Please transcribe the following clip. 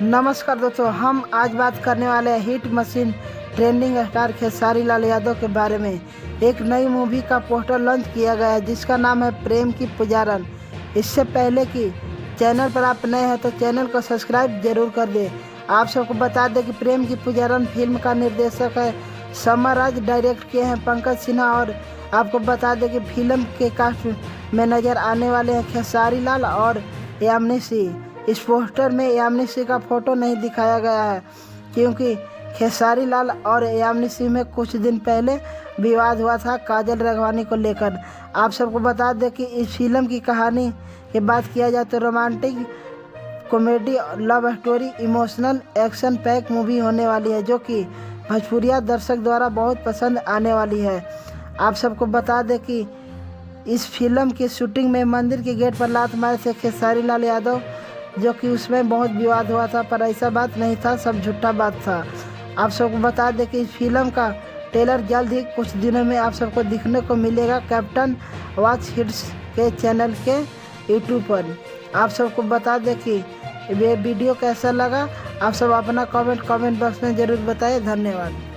नमस्कार दोस्तों, हम आज बात करने वाले हैं hit machine trending star Khesari Lal Yadav के बारे में। एक नई मूवी का पोस्टर लॉन्च किया गया है जिसका नाम है प्रेम की पुजारन। इससे पहले कि चैनल पर आप नए हैं तो चैनल को सब्सक्राइब जरूर कर दें। आप सबको बता दें कि प्रेम की पुजारन फिल्म का निर्देशक है समर राज, डायरेक्ट किए हैं पंकज सिन्हा। और आपको बता दें कि फिल्म के कास्ट में नज़र आने वाले हैं खेसारी लाल और यामिनी सिंह। इस पोस्टर में यामिनी सिंह का फोटो नहीं दिखाया गया है क्योंकि खेसारी लाल और यामिनी सिंह में कुछ दिन पहले विवाद हुआ था काजल राघवानी को लेकर। आप सबको बता दें कि इस फिल्म की कहानी की बात किया जाए तो romantic comedy, love story, emotional action pack movie होने वाली है जो कि भोजपुरिया दर्शक द्वारा बहुत पसंद आने वाली है। आप सबको बता दें कि इस फिल्म की शूटिंग में मंदिर के गेट पर लात मारे थे खेसारी लाल यादव, जो कि उसमें बहुत विवाद हुआ था, पर ऐसा बात नहीं था, सब झूठा बात था। आप सबको बता दें कि इस फिल्म का ट्रेलर जल्द ही कुछ दिनों में आप सबको दिखने को मिलेगा कैप्टन वॉच हिट्स के चैनल के यूट्यूब पर। आप सबको बता दें कि ये वीडियो कैसा लगा, आप सब अपना कमेंट बॉक्स में ज़रूर बताएं। धन्यवाद।